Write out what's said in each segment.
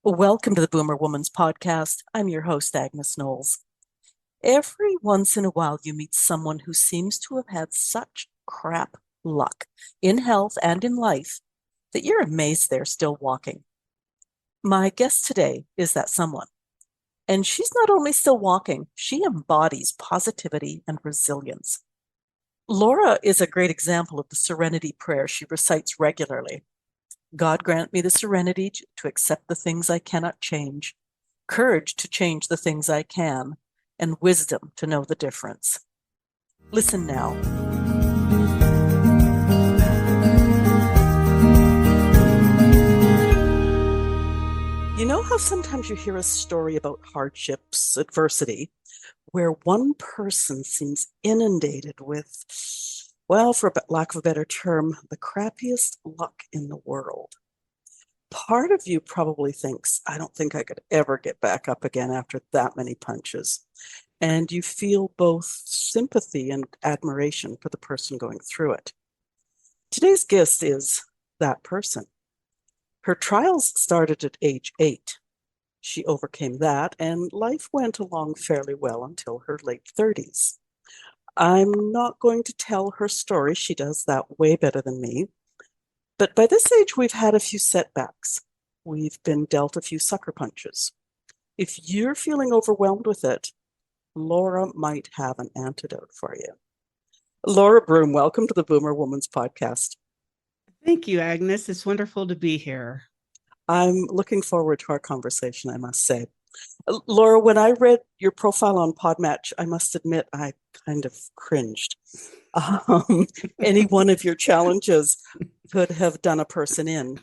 Welcome to the Boomer Woman's Podcast. I'm your host, Agnes Knowles. Every once in a while, you meet someone who seems to have had such crap luck in health and in life that you're amazed they're still walking. My guest today is that someone. And she's not only still walking, she embodies positivity and resilience. Laura is a great example of the serenity prayer she recites regularly. God grant me the serenity to accept the things I cannot change, courage to change the things I can, and wisdom to know the difference. Listen now. You know how sometimes you hear a story about hardships, adversity, where one person seems inundated with, well, for lack of a better term, the crappiest luck in the world. Part of you probably thinks, I don't think I could ever get back up again after that many punches. And you feel both sympathy and admiration for the person going through it. Today's guest is that person. Her trials started at age 8. She overcame that, and life went along fairly well until her late 30s. I'm not going to tell her story. She does that way better than me. But by this age, we've had a few setbacks. We've been dealt a few sucker punches. If you're feeling overwhelmed with it, Laura might have an antidote for you. Laura Broome, welcome to the Boomer Woman's Podcast. Thank you, Agnes. It's wonderful to be here. I'm looking forward to our conversation, I must say. Laura, when I read your profile on Podmatch, I must admit I kind of cringed. Any one of your challenges could have done a person in,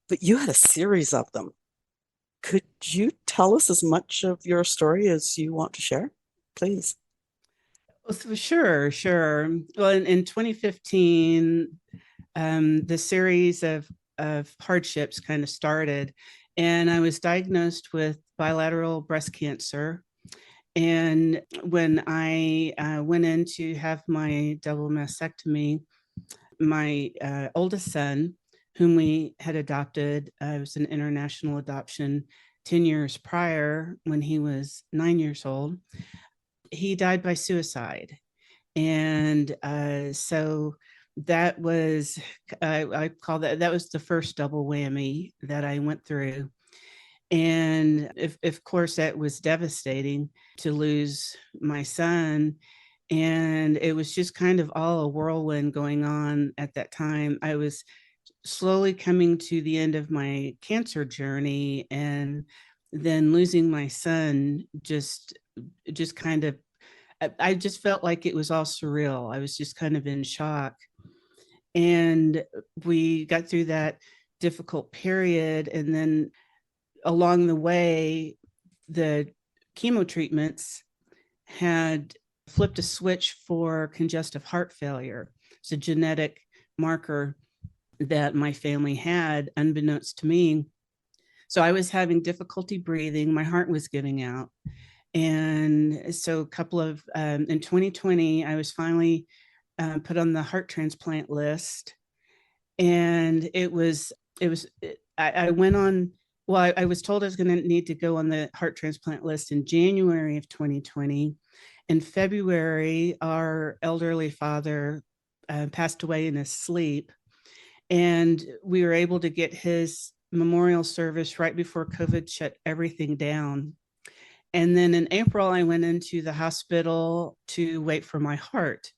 but you had a series of them. Could you tell us as much of your story as you want to share, please? Sure. Well, in 2015, the series of hardships kind of started, and I was diagnosed with bilateral breast cancer. And when I went in to have my double mastectomy, my oldest son, whom we had adopted, was an international adoption 10 years prior when he was 9 years old. He died by suicide. And so that was, I call that was the first double whammy that I went through. And of course, that was devastating to lose my son. And it was just kind of all a whirlwind going on at that time. I was slowly coming to the end of my cancer journey, and then losing my son just kind of, I just felt like it was all surreal. I was just kind of in shock. And we got through that difficult period. And then along the way, the chemo treatments had flipped a switch for congestive heart failure. It's a genetic marker that my family had, unbeknownst to me. So I was having difficulty breathing. My heart was giving out. And so in 2020, I was finally put on the heart transplant list. And I went on, well, I was told I was going to need to go on the heart transplant list in January of 2020. In February, our elderly father passed away in his sleep. And we were able to get his memorial service right before COVID shut everything down. And then in April, I went into the hospital to wait for my heart.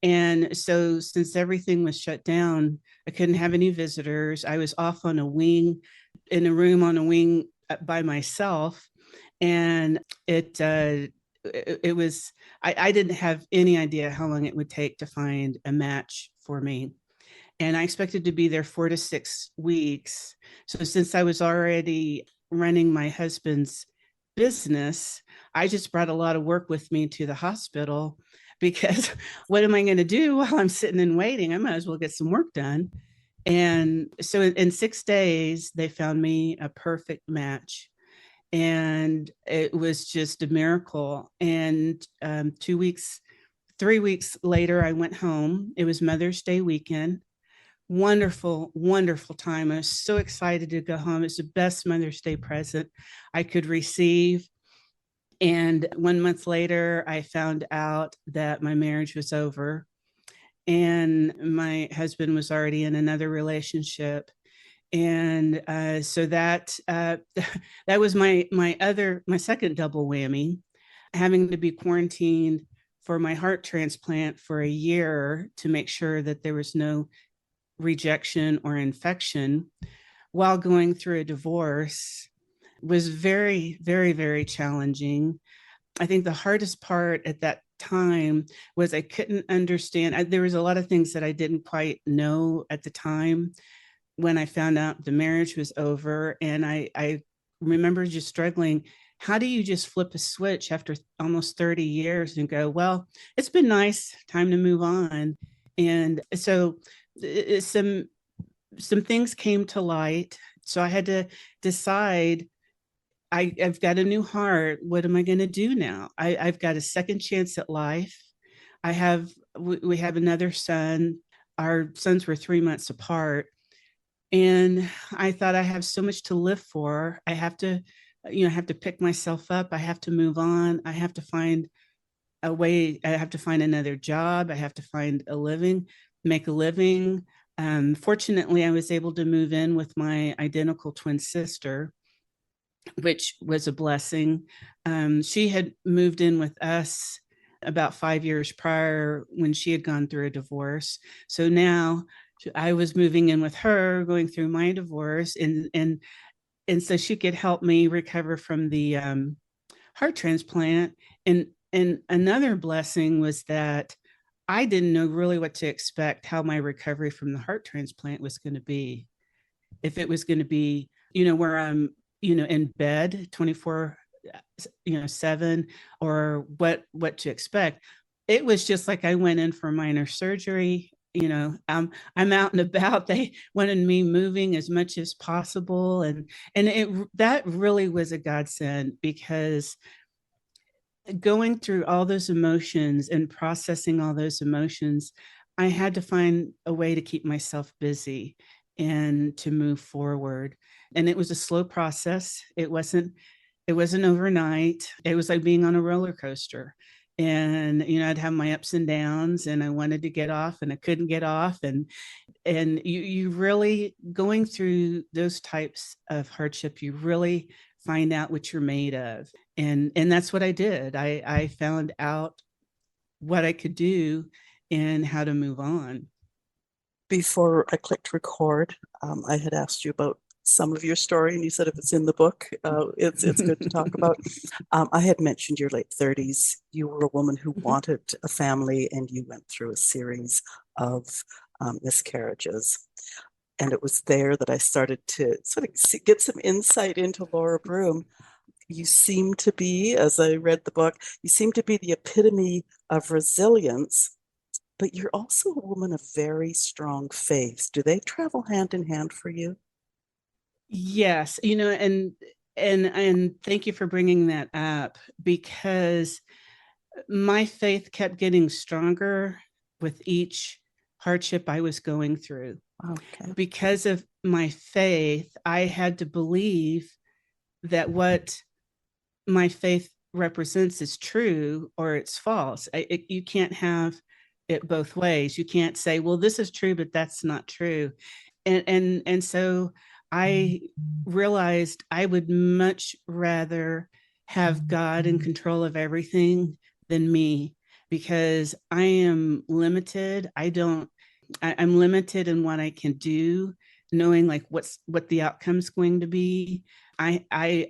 And so since everything was shut down, I couldn't have any visitors. I was off on a wing, in a room on a wing by myself. And it was, I didn't have any idea how long it would take to find a match for me. And I expected to be there 4 to 6 weeks. So since I was already running my husband's business, I just brought a lot of work with me to the hospital, because what am I going to do while I'm sitting and waiting? I might as well get some work done. And so in 6 days, they found me a perfect match. And it was just a miracle. And 3 weeks later, I went home. It was Mother's Day weekend. wonderful, wonderful time. I was so excited to go home. It's the best Mother's Day present I could receive. And 1 month later, I found out that my marriage was over and my husband was already in another relationship. And so that that was my second double whammy, having to be quarantined for my heart transplant for a year to make sure that there was no rejection or infection while going through a divorce was very, very, very challenging. I think the hardest part at that time was I couldn't understand. There was a lot of things that I didn't quite know at the time when I found out the marriage was over. And I remember just struggling. How do you just flip a switch after almost 30 years and go, well, it's been nice, time to move on? And so some things came to light. So I had to decide, I've got a new heart. What am I going to do now? I've got a second chance at life. We have another son. Our sons were 3 months apart. And I thought, I have so much to live for. I have to, I have to pick myself up. I have to move on. I have to find a way. I have to find another job. I have to find a living, make a living. Fortunately, I was able to move in with my identical twin sister, which was a blessing. She had moved in with us about 5 years prior when she had gone through a divorce. So now I was moving in with her, going through my divorce, and so she could help me recover from the heart transplant. And another blessing was that I didn't know really what to expect, how my recovery from the heart transplant was going to be. If it was going to be, where I'm, in bed 24, 7, or what to expect. It was just like I went in for minor surgery. I'm out and about. They wanted me moving as much as possible, and that really was a godsend, because going through all those emotions and processing all those emotions, I had to find a way to keep myself busy and to move forward. And it was a slow process. It wasn't overnight. It was like being on a roller coaster. And I'd have my ups and downs, and I wanted to get off and I couldn't get off. And you really, going through those types of hardship, you really find out what you're made of. And that's what I did. I found out what I could do and how to move on. Before I clicked record, I had asked you about some of your story, and you said if it's in the book, it's good to talk about. I had mentioned your late 30s. You were a woman who wanted a family, and you went through a series of miscarriages. And it was there that I started to sort of get some insight into Laura Broome. You seem to be, as I read the book, you seem to be the epitome of resilience, but you're also a woman of very strong faith. Do they travel hand in hand for you? Yes, and thank you for bringing that up, because my faith kept getting stronger with each hardship I was going through. Okay. Because of my faith, I had to believe that what my faith represents is true or it's false. You can't have it both ways. You can't say, well, this is true, but that's not true. And so I realized I would much rather have God in control of everything than me, because I am limited. I'm limited in what I can do, knowing like what the outcome's going to be. I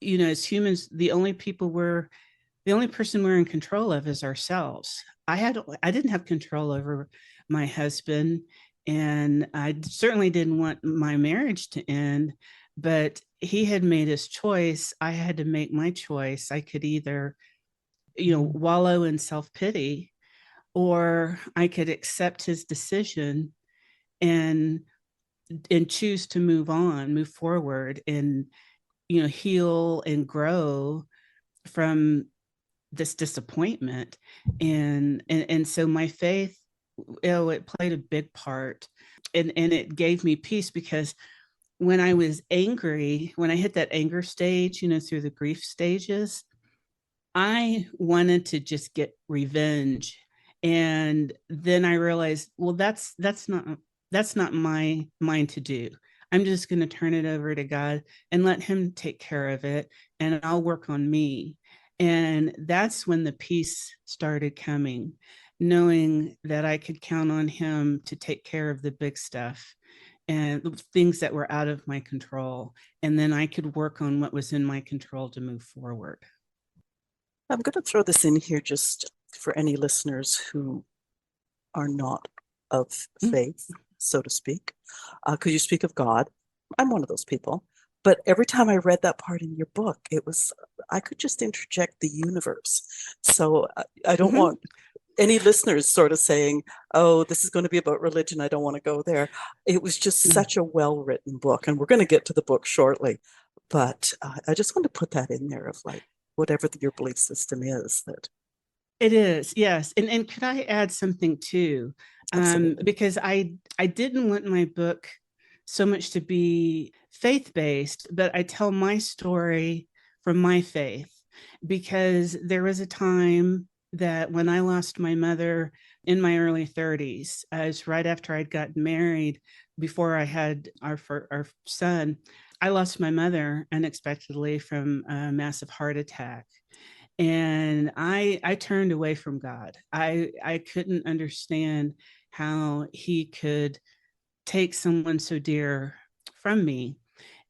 as humans, the only person we're in control of is ourselves. I didn't have control over my husband, and I certainly didn't want my marriage to end, but he had made his choice. I had to make my choice. I could either, wallow in self-pity, or I could accept his decision and choose to move on, move forward, and heal and grow from this disappointment. And so my faith, it played a big part. and it gave me peace because when I was angry, when I hit that anger stage, through the grief stages, I wanted to just get revenge. And then I realized, well, that's not my mind to do. I'm just going to turn it over to God and let him take care of it, and I'll work on me. And that's when the peace started coming, knowing that I could count on him to take care of the big stuff and things that were out of my control. And then I could work on what was in my control to move forward. I'm going to throw this in here just for any listeners who are not of faith, so to speak. Because you speak of God. I'm one of those people. But every time I read that part in your book, I could just interject the universe. So I don't want any listeners sort of saying, oh, this is going to be about religion. I don't want to go there. It was just such a well-written book. And we're going to get to the book shortly. But I just want to put that in there of like, whatever your belief system is that. It is, yes. And could I add something too? Because I didn't want my book so much to be faith-based, but I tell my story from my faith, because there was a time that when I lost my mother in my early 30s, as right after I'd gotten married, before I had our son, I lost my mother unexpectedly from a massive heart attack. And I turned away from God. I couldn't understand how he could take someone so dear from me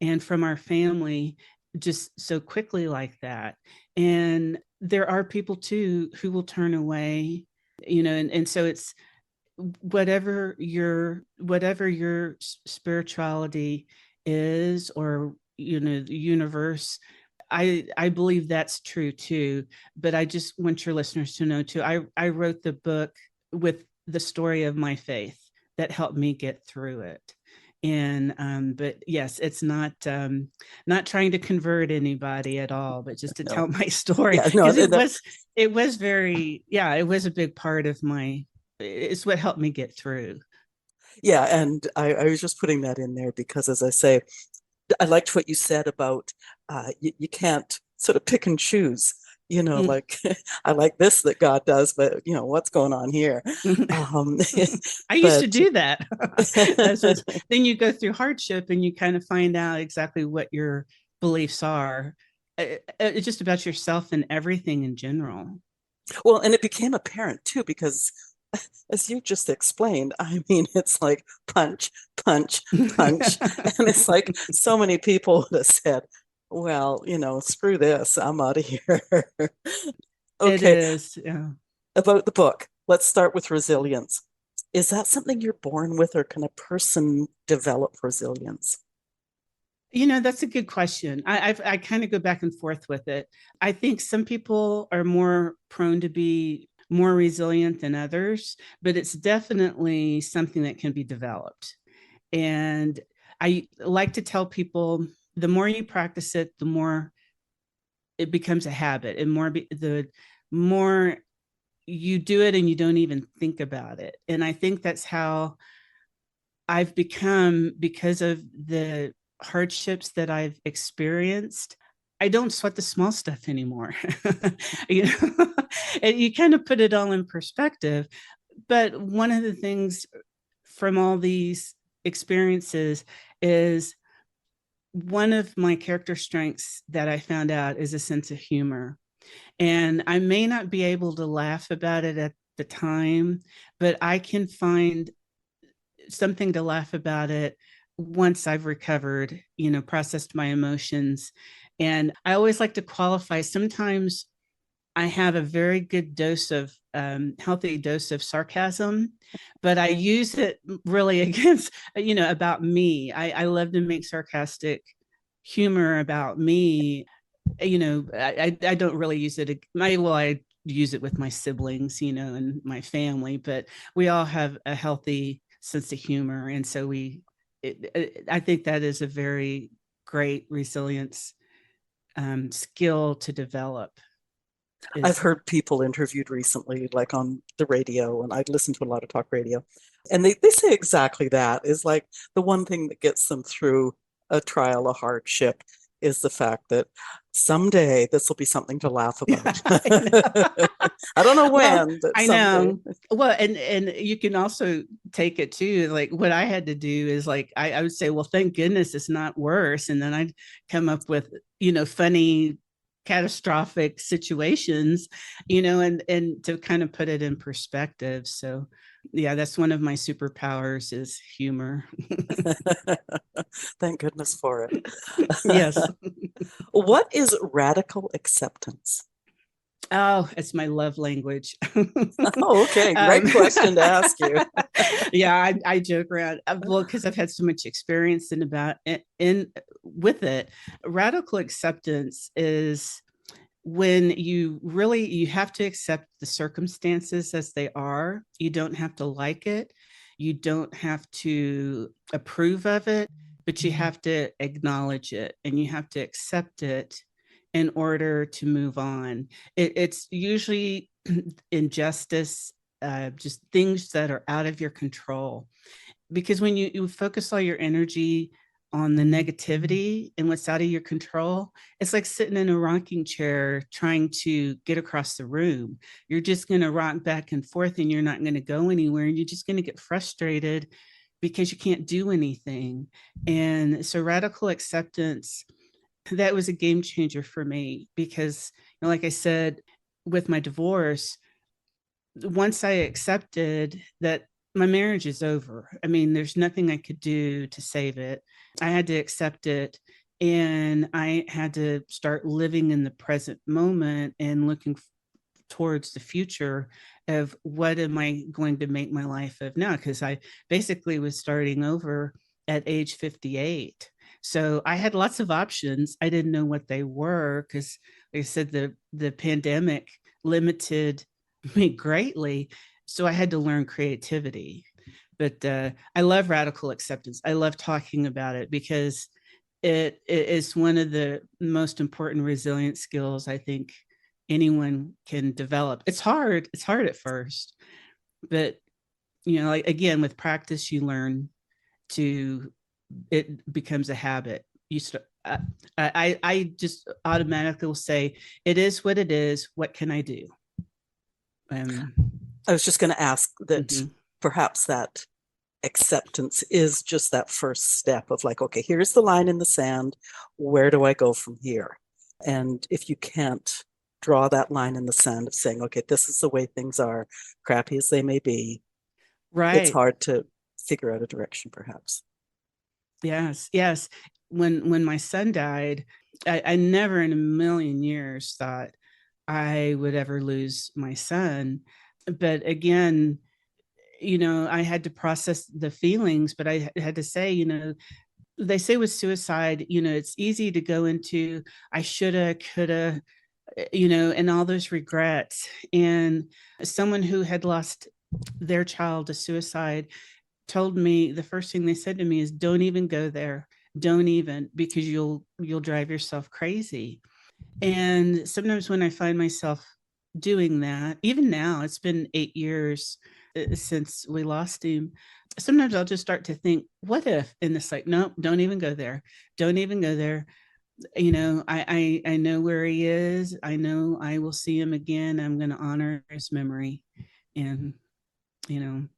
and from our family just so quickly like that. And there are people too who will turn away, and so it's whatever your spirituality is, or the universe. I believe that's true too, but I just want your listeners to know too. I wrote the book with the story of my faith that helped me get through it. And but yes, it's not trying to convert anybody at all, but just to tell my story, because it was very, it was a big part of it's what helped me get through. Yeah, and I was just putting that in there because, as I say, I liked what you said about you can't sort of pick and choose, like I like this that God does, but what's going on here? I used to do that. Then you go through hardship and you kind of find out exactly what your beliefs are. It's just about yourself and everything in general. Well, and it became apparent too, because as you just explained, I mean, it's like punch, punch, punch. And it's like so many people would have said, well, screw this, I'm out of here. It Okay. is. Yeah. About the book, let's start with resilience. Is that something you're born with, or can a person develop resilience? That's a good question. I kind of go back and forth with it. I think some people are more prone to be more resilient than others, but it's definitely something that can be developed. And I like to tell people, the more you practice it, the more it becomes a habit, and the more you do it and you don't even think about it. And I think that's how I've become, because of the hardships that I've experienced. I don't sweat the small stuff anymore. And you kind of put it all in perspective. But one of the things from all these experiences is, one of my character strengths that I found out is a sense of humor. And I may not be able to laugh about it at the time, but I can find something to laugh about it once I've recovered, processed my emotions. And I always like to qualify. Sometimes I have a very good dose of healthy dose of sarcasm, but I use it really against, about me. I love to make sarcastic humor about me. I don't really use it. I use it with my siblings, and my family, but we all have a healthy sense of humor. And so I think that is a very great resilience skill to develop. I've is heard people interviewed recently, like on the radio, and I listen to a lot of talk radio, and they say exactly that is like the one thing that gets them through a trial of hardship is the fact that someday this will be something to laugh yeah, about. I know. I don't know Well, when, but I someday. know. Well, and you can also take it too. Like what I had to do is like I would say, well, thank goodness it's not worse. And then I'd come up with, funny catastrophic situations, and to kind of put it in perspective. So yeah, that's one of my superpowers is humor. Thank goodness for Yes. it. What is radical acceptance? Oh, it's my love language. Oh, okay. um, Great question to ask you. yeah, I joke around. Well, because I've had so much experience in with it. Radical acceptance is when you have to accept the circumstances as they are. You don't have to like it. You don't have to approve of it, but you have to acknowledge it and you have to accept it in order to move on. It's usually injustice, just things that are out of your control. Because when you focus all your energy on the negativity and what's out of your control, it's like sitting in a rocking chair trying to get across the room. You're just going to rock back and forth and you're not going to go anywhere. And you're just going to get frustrated because you can't do anything. And so radical acceptance, that was a game changer for me because, like I said, with my divorce, once I accepted that my marriage is over, I mean, there's nothing I could do to save it. I had to accept it. And I had to start living in the present moment and looking towards the future of what am I going to make my life of now? Because I basically was starting over at age 58. So I had lots of options. I didn't know what they were because, like I said, the pandemic limited me greatly. So I had to learn creativity. But I love radical acceptance. I love talking about it because it is one of the most important resilient skills I think anyone can develop. It's hard. It's hard at first, but like again, with practice, you learn to. It becomes a habit. You start. I just automatically will say, "It is what it is. What can I do?" Um, I was just going to ask that mhm. perhaps that acceptance is just that first step of like, okay, here's the line in the sand. Where do I go from here? And if you can't draw that line in the sand of saying, okay, this is the way things are, crappy as they may be, it's Right. hard to figure out a direction, perhaps. Yes. Yes. When my son died, I never in a million years thought I would ever lose my son. But again, I had to process the feelings, but I had to say, they say with suicide, it's easy to go into I shoulda, coulda, and all those regrets. And someone who had lost their child to suicide told me the first thing they said to me is don't even go there. Don't even because you'll drive yourself crazy. And sometimes when I find myself doing that, even now, it's been 8 years since we lost him. Sometimes I'll just start to think, what if? And it's like, no, don't even go there. Don't even go there. I know where he is. I know I will see him again. I'm going to honor his memory, and you know,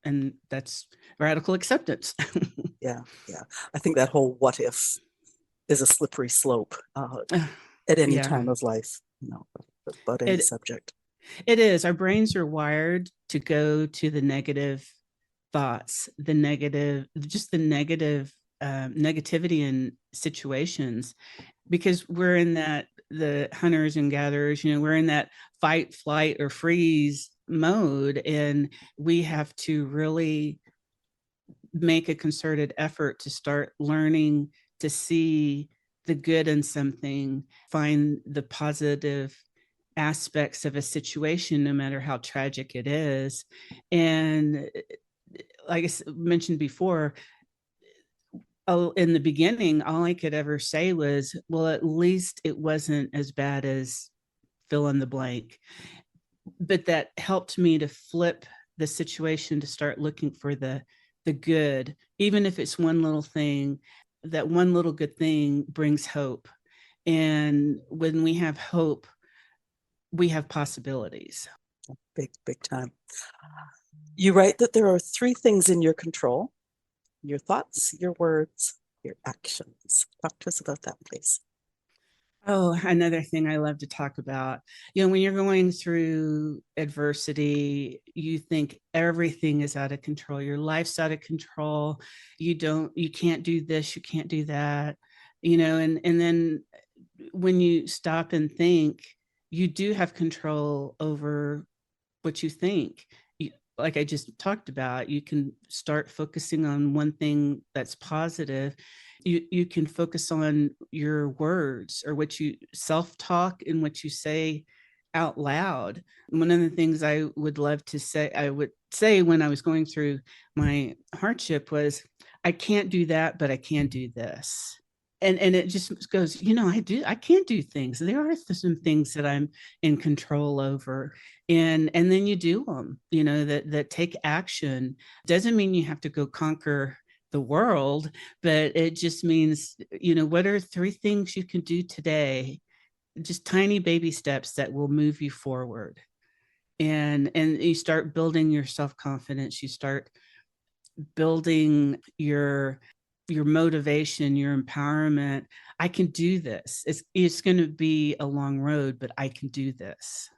and that's radical acceptance. Yeah, yeah. I think that whole what if is a slippery slope at any Yeah, time of life, about any it subject. it is. Our brains are wired to go to the negative thoughts, the negative, just the negative negativity in situations, because we're in that the hunters and gatherers, we're in that fight, flight, or freeze mode, and we have to really make a concerted effort to start learning to see the good in something, find the positive aspects of a situation, no matter how tragic it is. And like I mentioned before, in the beginning, all I could ever say was, well, at least it wasn't as bad as fill in the blank. But that helped me to flip the situation, to start looking for the good, even if it's one little thing. That one little good thing brings hope, and when we have hope, we have possibilities. Big, big time. You write that there are three things in your control: your thoughts, your words, your actions. Talk to us about that, please. Oh, another thing I love to talk about. When you're going through adversity, you think everything is out of control. Your life's out of control. You can't do this, you can't do that, and then when you stop and think, you do have control over what you think. Like I just talked about, you can start focusing on one thing that's positive. You can focus on your words, or what you self-talk and what you say out loud. One of the things I would say when I was going through my hardship was, I can't do that, but I can do this. And it just goes, I can't do things. There are some things that I'm in control over. And then you do them, that take action. Doesn't mean you have to go conquer the world, but it just means, what are three things you can do today? Just tiny baby steps that will move you forward. And you start building your self-confidence. You start building your motivation, your empowerment. I can do this. It's going to be a long road, but I can do this.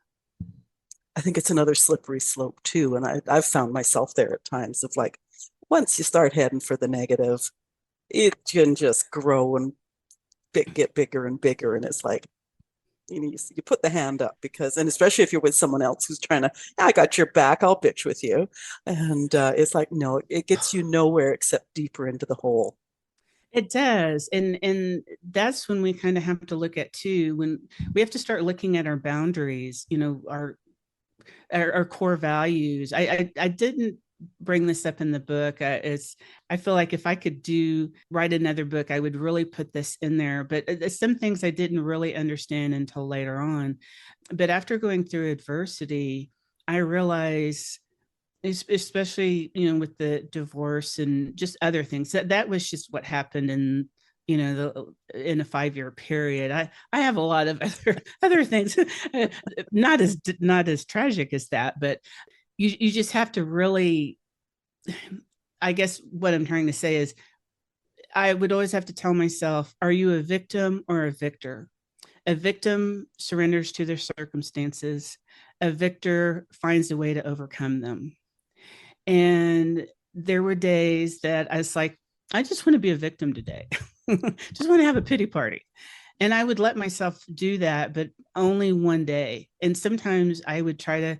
I think it's another slippery slope too. And I've found myself there at times of like, once you start heading for the negative, it can just grow and get bigger and bigger. And it's like, you put the hand up, because, and especially if you're with someone else who's trying to, I got your back, I'll bitch with you. And it's like, no, it gets you nowhere except deeper into the hole. It does. And that's when we kind of have to look at too, when we have to start looking at our boundaries, our core values. I didn't bring this up in the book. I feel like if I could write another book, I would really put this in there. But some things I didn't really understand until later on. But after going through adversity, I realized, especially with the divorce and just other things, that was just what happened in a 5-year period. I have a lot of other things, not as tragic as that, but you just have to really, I guess what I'm trying to say is, I would always have to tell myself, are you a victim or a victor? A victim surrenders to their circumstances. A victor finds a way to overcome them. And there were days that I was like, I just want to be a victim today. Just want to have a pity party. And I would let myself do that, but only one day. And sometimes I would try to,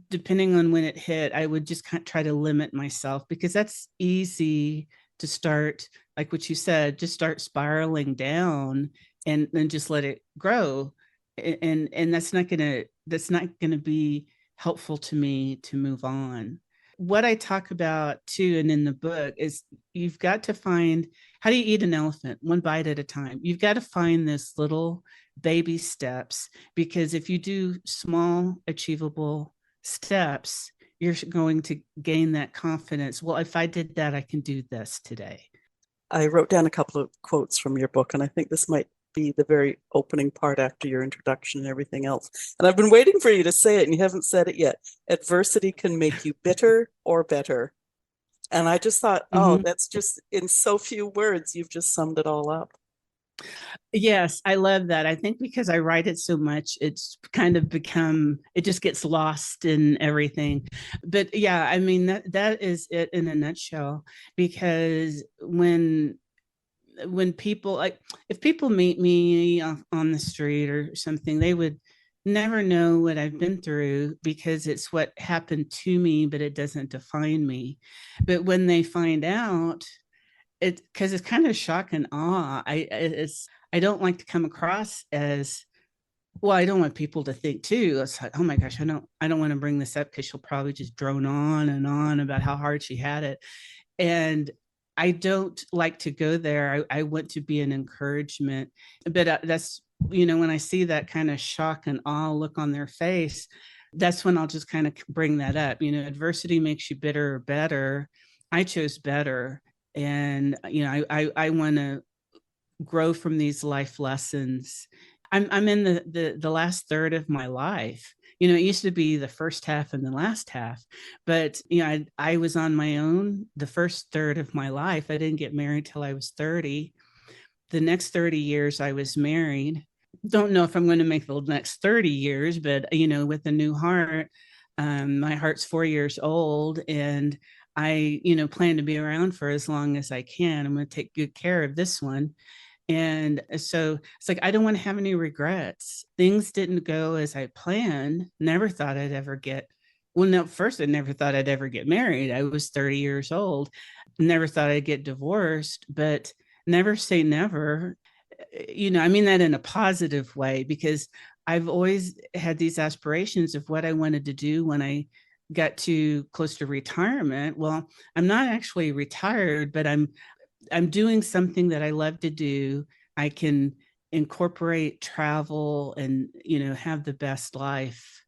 depending on when it hit, I would just kind of try to limit myself, because that's easy to start, like what you said, just start spiraling down and then just let it grow. And that's not gonna be helpful to me to move on. What I talk about too, and in the book, is you've got to find, how do you eat an elephant? One bite at a time. You've got to find this little baby steps, because if you do small, achievable steps, you're going to gain that confidence. Well, if I did that, I can do this today. I wrote down a couple of quotes from your book, and I think this might be the very opening part after your introduction and everything else. And I've been waiting for you to say it, and you haven't said it yet. Adversity can make you bitter or better. And I just thought, oh, that's just, in so few words, you've just summed it all up. Yes, I love that. I think because I write it so much, it's kind of become, it just gets lost in everything. But yeah, I mean, that is it in a nutshell. Because when people, like, if people meet me on the street or something, they would never know what I've been through, because it's what happened to me, but it doesn't define me. But when they find out, because it's kind of shock and awe. I don't like to come across as, well, I don't want people to think too, it's like, oh my gosh, I don't want to bring this up, because she'll probably just drone on and on about how hard she had it. And I don't like to go there. I want to be an encouragement. But that's, when I see that kind of shock and awe look on their face, that's when I'll just kind of bring that up. Adversity makes you bitter or better. I chose better. And, I want to grow from these life lessons. I'm in the last third of my life. It used to be the first half and the last half, but I was on my own the first third of my life. I didn't get married till I was 30. The next 30 years I was married. Don't know if I'm going to make the next 30 years, but with a new heart, my heart's 4 years old, and I, plan to be around for as long as I can. I'm going to take good care of this one. And so it's like, I don't want to have any regrets. Things didn't go as I planned. Never thought I'd ever get, well, no, first, I never thought I'd ever get married. I was 30 years old. Never thought I'd get divorced, but never say never. I mean that in a positive way, because I've always had these aspirations of what I wanted to do when I got too close to retirement. Well, I'm not actually retired, but I'm doing something that I love to do. I can incorporate travel and, have the best life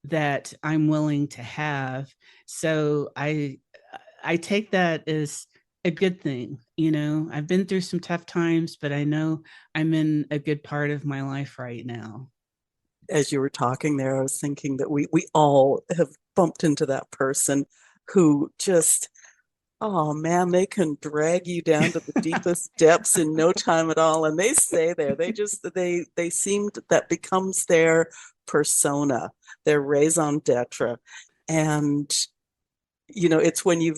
that I'm willing to have. So I take that as a good thing. I've been through some tough times, but I know I'm in a good part of my life right now. As you were talking there, I was thinking that we all have bumped into that person who just, oh man, they can drag you down to the deepest depths in no time at all, and they stay there. They seem that becomes their persona, their raison d'etre, and it's when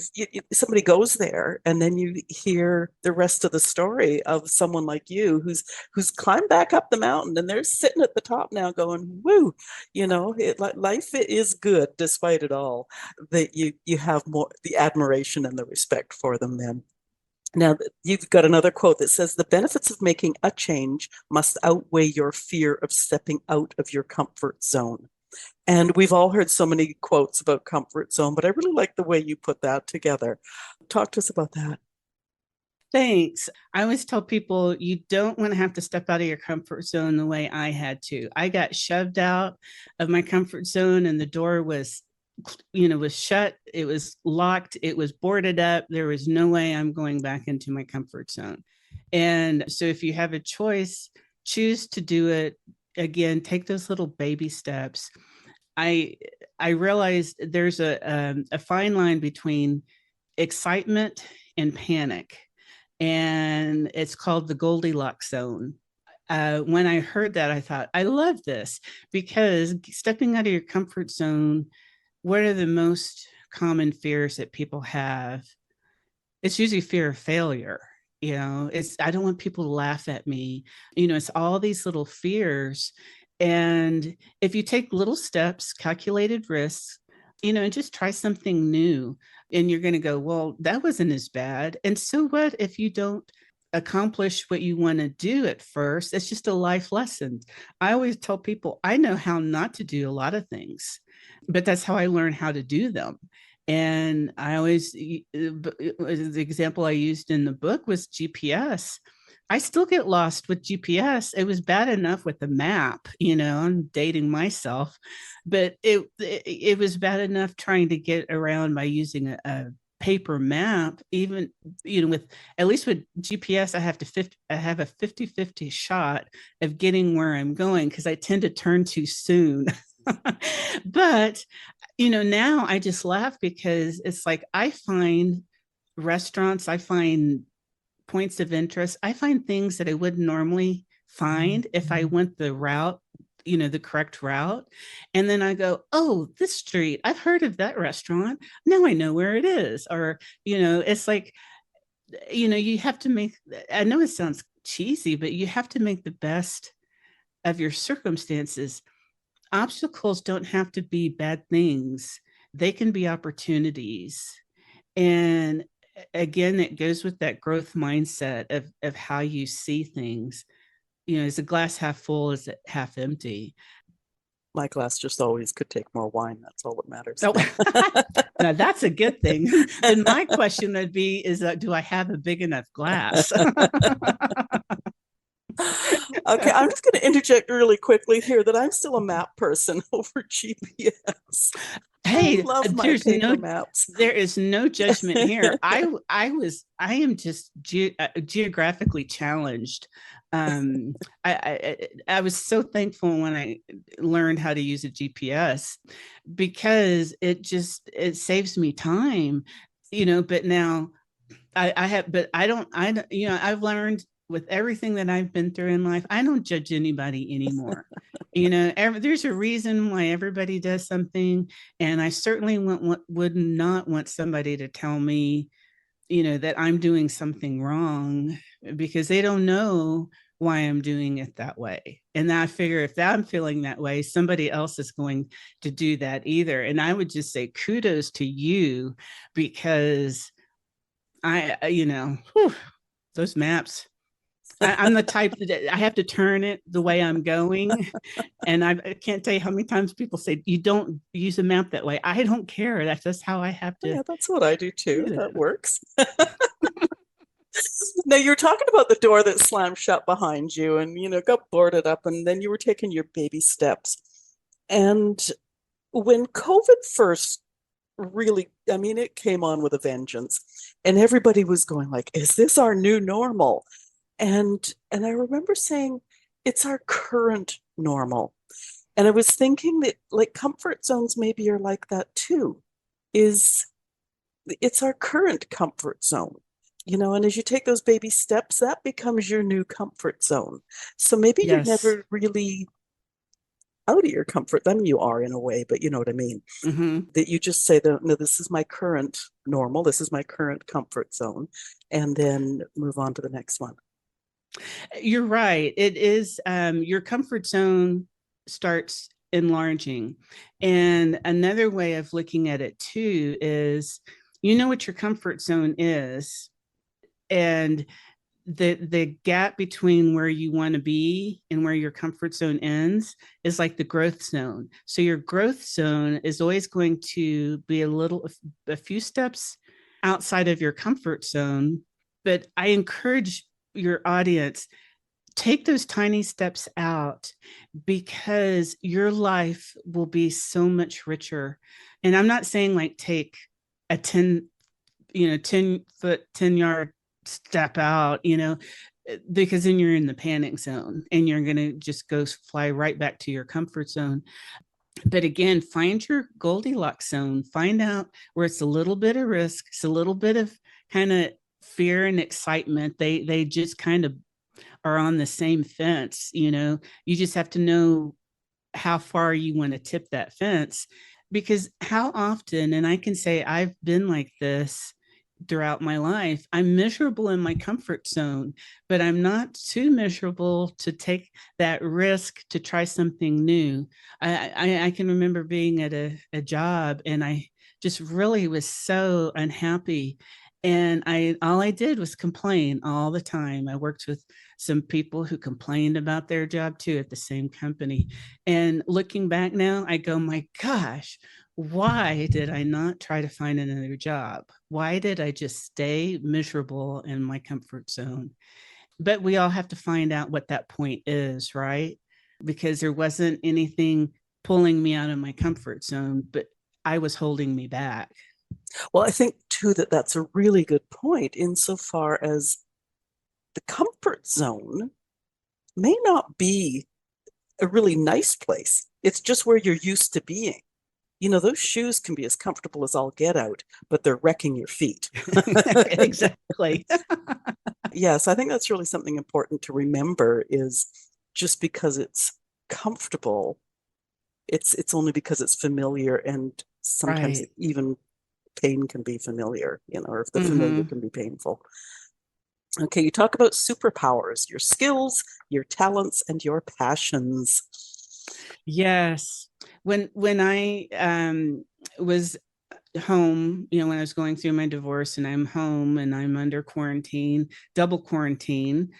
somebody goes there and then you hear the rest of the story of someone like you who's climbed back up the mountain, and they're sitting at the top now going, woo, life is good despite it all, that you have more the admiration and the respect for them then. Now, you've got another quote that says, the benefits of making a change must outweigh your fear of stepping out of your comfort zone. And we've all heard so many quotes about comfort zone, but I really like the way you put that together. Talk to us about that. Thanks. I always tell people you don't want to have to step out of your comfort zone the way I had to. I got shoved out of my comfort zone, and the door was shut. It was locked. It was boarded up. There was no way I'm going back into my comfort zone. And so if you have a choice, choose to do it. Again, take those little baby steps. I realized there's a fine line between excitement and panic, and it's called the Goldilocks zone. When I heard that, I thought, I love this, because stepping out of your comfort zone, what are the most common fears that people have? It's usually fear of failure. It's, I don't want people to laugh at me. It's all these little fears. And if you take little steps, calculated risks, and just try something new, and you're going to go, well, that wasn't as bad. And so what if you don't accomplish what you want to do at first? It's just a life lesson. I always tell people I know how not to do a lot of things, but that's how I learned how to do them. And I always, the example I used in the book was GPS. I still get lost with GPS. It was bad enough with the map, I'm dating myself, but it was bad enough trying to get around by using a paper map. Even, with, at least with GPS, I have a 50-50 shot of getting where I'm going, because I tend to turn too soon. But now I just laugh, because it's like I find restaurants, I find points of interest, I find things that I wouldn't normally find if I went the route, the correct route. And then I go, oh, this street, I've heard of that restaurant. Now I know where it is. Or, it's like, you have to make, I know it sounds cheesy, but you have to make the best of your circumstances. Obstacles don't have to be bad things. They can be opportunities. And again, it goes with that growth mindset of how you see things. Is the glass half full? Is it half empty? My glass just always could take more wine. That's all that matters. Oh, now that's a good thing. Then my question would be, do I have a big enough glass? Okay, I'm just going to interject really quickly here that I'm still a map person over GPS. I Hey, love my paper maps. there is no judgment here. I am just geographically challenged. I was so thankful when I learned how to use a GPS, because it saves me time, but now I have, but I've learned with everything that I've been through in life, I don't judge anybody anymore. There's a reason why everybody does something. And I certainly would not want somebody to tell me, that I'm doing something wrong, because they don't know why I'm doing it that way. And I figure if I'm feeling that way, somebody else is going to do that either. And I would just say kudos to you, because whew, those maps. I'm the type that I have to turn it the way I'm going. And I can't tell you how many times people say, you don't use a map that way. I don't care. That's just how I have to. Yeah, that's what I do too. Do That works. Now you're talking about the door that slammed shut behind you and, got boarded up, and then you were taking your baby steps. And when COVID first really, I mean, it came on with a vengeance, and everybody was going like, is this our new normal? And I remember saying, it's our current normal. And I was thinking that like comfort zones maybe are like that too. Is It's our current comfort zone, and as you take those baby steps, that becomes your new comfort zone. So maybe you're Yes. never really out of your comfort. I mean, you are in a way, but you know what I mean. Mm-hmm. That you just say that, no, this is my current normal, this is my current comfort zone, and then move on to the next one. You're right. It is, your comfort zone starts enlarging. And another way of looking at it too is, what your comfort zone is, and the gap between where you want to be and where your comfort zone ends is like the growth zone. So your growth zone is always going to be a few steps outside of your comfort zone. But I encourage your audience, take those tiny steps out, because your life will be so much richer. And I'm not saying like take a 10 foot, 10-yard step out, because then you're in the panic zone and you're going to just go fly right back to your comfort zone. But again, find your Goldilocks zone, find out where it's a little bit of risk, it's a little bit of kind of fear and excitement. They just kind of are on the same fence. You just have to know how far you want to tip that fence, because how often, and I can say I've been like this throughout my life, I'm miserable in my comfort zone, but I'm not too miserable to take that risk to try something new. I can remember being at a job, and I just really was so unhappy. And all I did was complain all the time. I worked with some people who complained about their job too at the same company. And looking back now, I go, my gosh, why did I not try to find another job? Why did I just stay miserable in my comfort zone? But we all have to find out what that point is, right? Because there wasn't anything pulling me out of my comfort zone, but I was holding me back. Well, I think too that that's a really good point insofar as the comfort zone may not be a really nice place. It's just where you're used to being. Those shoes can be as comfortable as all get out, but they're wrecking your feet. Exactly. Yes, I think that's really something important to remember is just because it's comfortable, it's only because it's familiar, and sometimes Right. even pain can be familiar, or if the familiar Mm-hmm. can be painful. Okay, you talk about superpowers, your skills, your talents, and your passions. Yes. When I was home, when I was going through my divorce and I'm home and I'm under quarantine, double quarantine,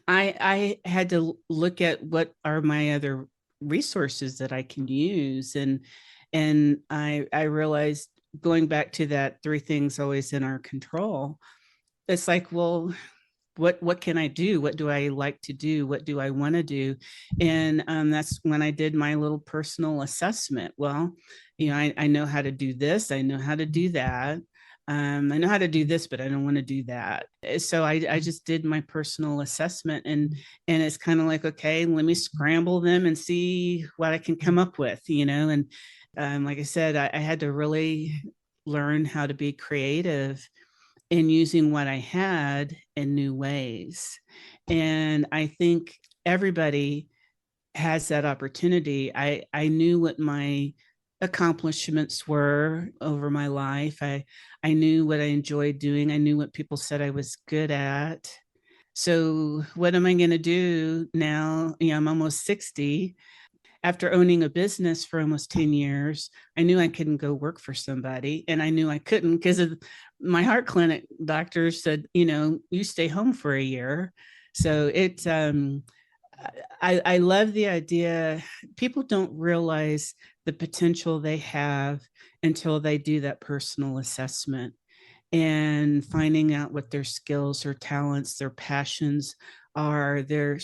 I had to look at what are my other resources that I can use. And I realized, going back to that three things always in our control, it's like, well, what can I do? What do I like to do? What do I want to do? And that's when I did my little personal assessment. Well, I know how to do this. I know how to do that. I know how to do this, but I don't want to do that. So I just did my personal assessment, and it's kind of like, okay, let me scramble them and see what I can come up with, and like I said, I had to really learn how to be creative in using what I had in new ways. And I think everybody has that opportunity. I knew what my accomplishments were over my life. I knew what I enjoyed doing. I knew what people said I was good at. So what am I going to do now? I'm almost 60. After owning a business for almost 10 years, I knew I couldn't go work for somebody. And I knew I couldn't because of my heart clinic doctors said, you stay home for a year. So I love the idea. People don't realize the potential they have until they do that personal assessment, and finding out what their skills, their talents, their passions are, their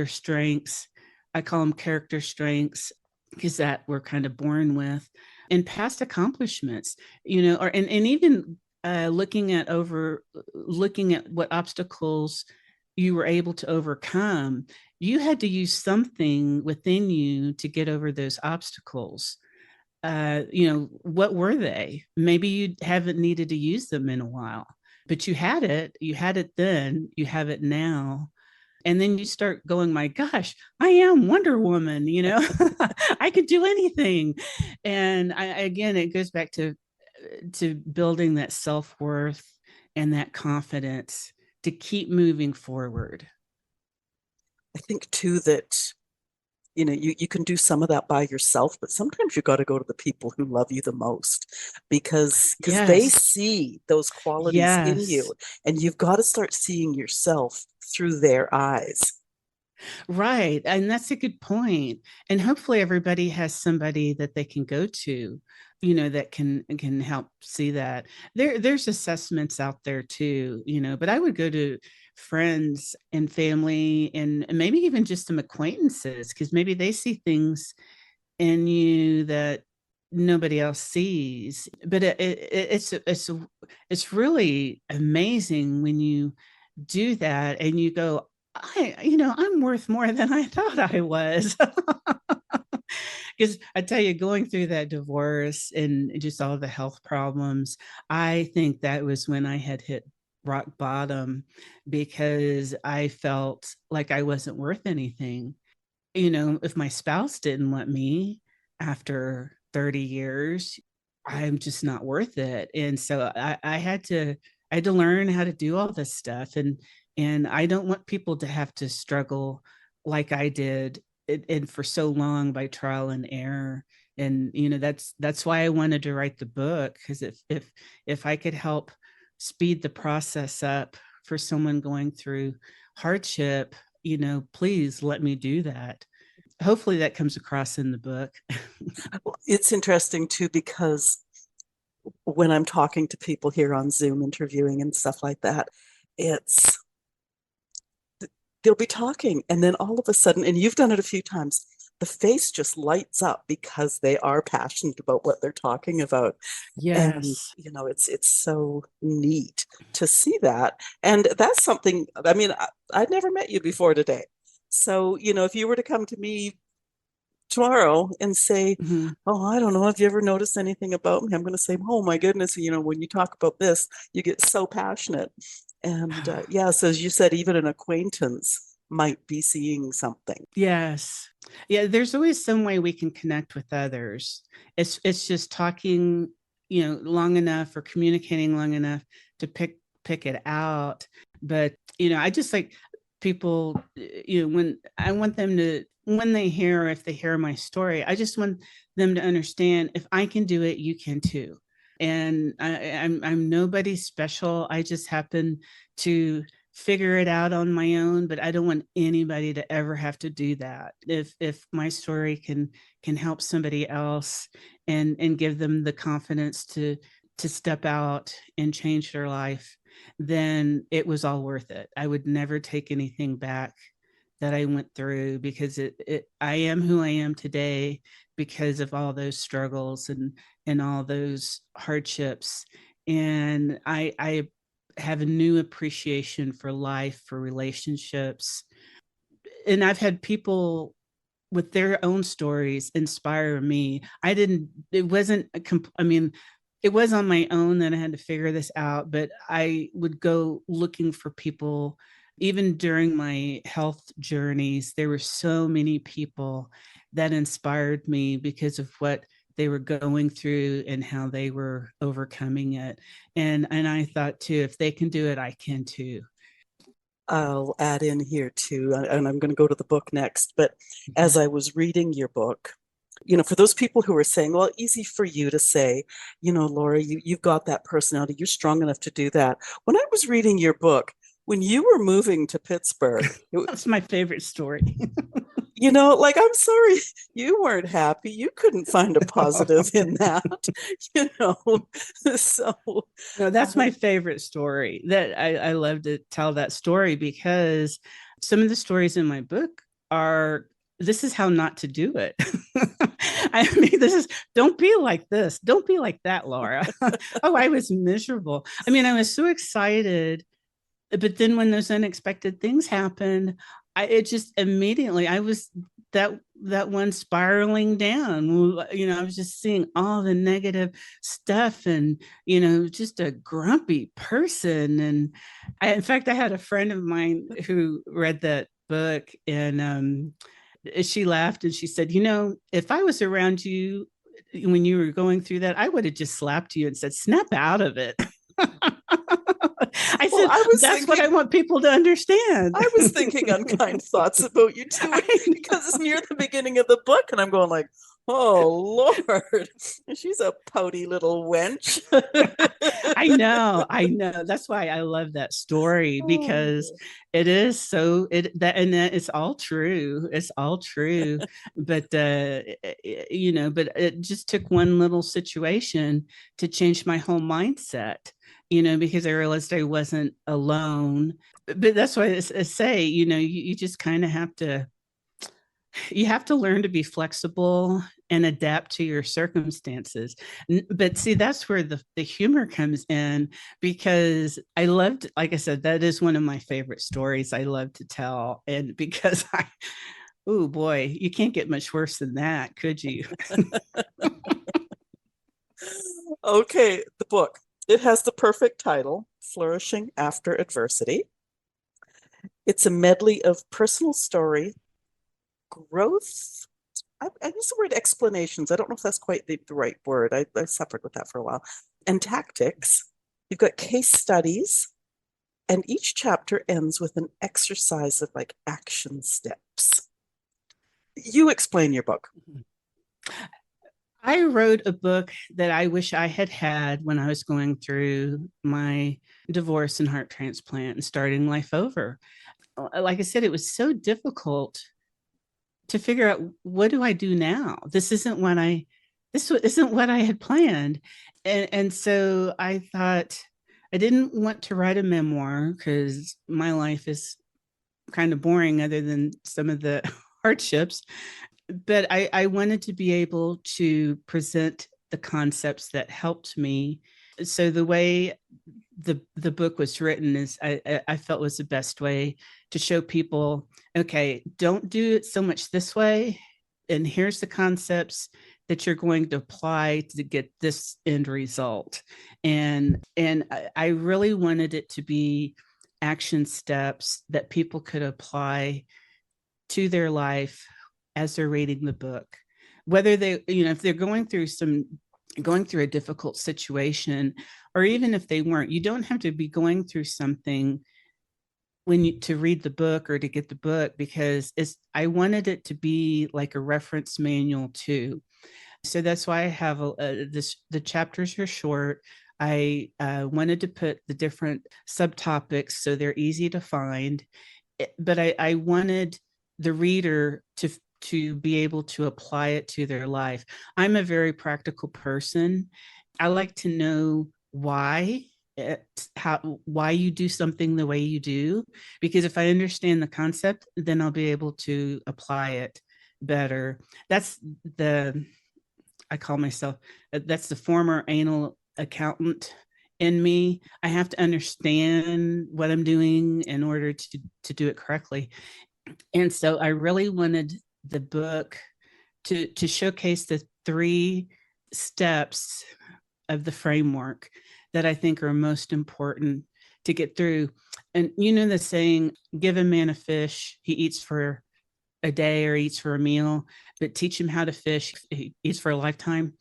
strengths. I call them character strengths because that we're kind of born with, and past accomplishments, and even looking at what obstacles you were able to overcome. You had to use something within you to get over those obstacles. What were they? Maybe you haven't needed to use them in a while, but you had it then, you have it now. And then you start going, my gosh, I am Wonder Woman, I could do anything. And again, it goes back to building that self-worth and that confidence to keep moving forward. I think too that you can do some of that by yourself, but sometimes you got to go to the people who love you the most because they Yes. see those qualities in Yes. you, and you've got to start seeing yourself through their eyes. Right. And that's a good point. And hopefully everybody has somebody that they can go to, that can help see that. There's assessments out there too, but I would go to friends and family, and maybe even just some acquaintances, because maybe they see things in you that nobody else sees. But it's really amazing when you do that and you go, I'm worth more than I thought I was. Because I tell you, going through that divorce and just all the health problems, I think that was when I had hit rock bottom, because I felt like I wasn't worth anything. If my spouse didn't want me after 30 years, I'm just not worth it. And so I had to learn how to do all this stuff. And I don't want people to have to struggle like I did, and for so long, by trial and error. And that's why I wanted to write the book, because if I could help speed the process up for someone going through hardship, please let me do that. Hopefully that comes across in the book. It's interesting too because when I'm talking to people here on Zoom, interviewing and stuff like that, it's they'll be talking, and then all of a sudden, and you've done it a few times, the face just lights up because they are passionate about what they're talking about. And Yes. it's so neat to see that. And that's something, I mean, I'd never met you before today. So, if you were to come to me tomorrow and say, Mhm. oh, I don't know, have you ever noticed anything about me? I'm going to say, oh my goodness, when you talk about this, you get so passionate. And yes, as you said, even an acquaintance might be seeing something. Yes. Yeah, there's always some way we can connect with others. It's just talking, long enough, or communicating long enough to pick it out. But, I just like people, when I want them to, when they hear, if they hear my story, I just want them to understand, if I can do it, you can too. And I'm nobody special. I just happen to figure it out on my own, but I don't want anybody to ever have to do that. If my story can help somebody else and give them the confidence to step out and change their life, then it was all worth it. I would never take anything back that I went through, because I am who I am today because of all those struggles and all those hardships. And I have a new appreciation for life, for relationships. And I've had people with their own stories inspire me. It wasn't, I mean, it was on my own that I had to figure this out, but I would go looking for people. Even during my health journeys, there were so many people that inspired me because of what they were going through and how they were overcoming it. And I thought too, if they can do it, I can too. I'll add in here too, and I'm going to go to the book next. But as I was reading your book, for those people who are saying, well, easy for you to say, Laura, you've got that personality. You're strong enough to do that. When I was reading your book, when you were moving to Pittsburgh, that's my favorite story. Like, I'm sorry, you weren't happy. You couldn't find a positive in that, so. No, that's my favorite story. That I love to tell that story, because some of the stories in my book are, this is how not to do it. I mean, don't be like this. Don't be like that, Laura. Oh, I was miserable. I mean, I was so excited, but then when those unexpected things happened, it just immediately, I was that one spiraling down. I was just seeing all the negative stuff, and just a grumpy person. And in fact, I had a friend of mine who read that book, and she laughed and she said, if I was around you when you were going through that, I would have just slapped you and said, snap out of it. I said, that's what I want people to understand. I was thinking unkind thoughts about you too, because it's near the beginning of the book, and I'm going like, oh, Lord, she's a pouty little wench. I know. That's why I love that story, because it is so, and it's all true. It's all true. But, but it just took one little situation to change my whole mindset, because I realized I wasn't alone. But that's why I say, you just kind of have to learn to be flexible and adapt to your circumstances. But see, that's where the humor comes in, because like I said, that is one of my favorite stories I love to tell. And because oh boy, you can't get much worse than that, could you? Okay, the book. It has the perfect title, Flourishing After Adversity. It's a medley of personal story, growth. I use the word explanations. I don't know if that's quite the right word. I suffered with that for a while. And tactics. You've got case studies, and each chapter ends with an exercise of like action steps. You explain your book. I wrote a book that I wish I had had when I was going through my divorce and heart transplant and starting life over. Like I said, it was so difficult to figure out, what do I do now? This isn't what I had planned. And so I thought, I didn't want to write a memoir because my life is kind of boring other than some of the hardships. But I wanted to be able to present the concepts that helped me. So the way the book was written is, I felt was the best way to show people, okay, don't do it so much this way. And here's the concepts that you're going to apply to get this end result. And I really wanted it to be action steps that people could apply to their life as they're reading the book, whether they, if they're going through a difficult situation, or even if they weren't. You don't have to be going through something to read the book or to get the book, because I wanted it to be like a reference manual too. So that's why I have the chapters are short. I wanted to put the different subtopics so they're easy to find, but I wanted the reader to be able to apply it to their life. I'm a very practical person. I like to know why you do something the way you do, because if I understand the concept, then I'll be able to apply it better. That's the I call myself that's the former anal accountant in me. I have to understand what I'm doing in order to do it correctly. And so I really wanted the book to showcase the three steps of the framework that I think are most important to get through. And you know the saying, give a man a fish, he eats for a day or eats for a meal, but teach him how to fish, he eats for a lifetime.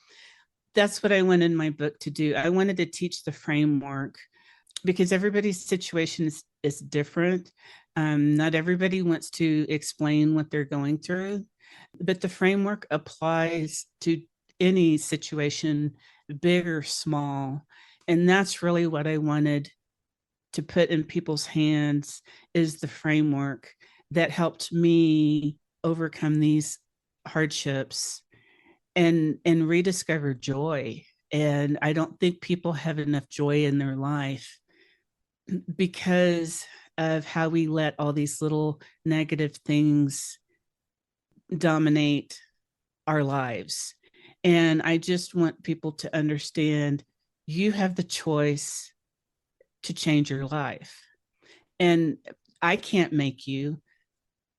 That's what I wanted in my book to do. I wanted to teach the framework because everybody's situation is different. Not everybody wants to explain what they're going through, but the framework applies to any situation, big or small. And that's really what I wanted to put in people's hands, is the framework that helped me overcome these hardships and rediscover joy. And I don't think people have enough joy in their life because of how we let all these little negative things dominate our lives. And I just want people to understand you have the choice to change your life. And I can't make you,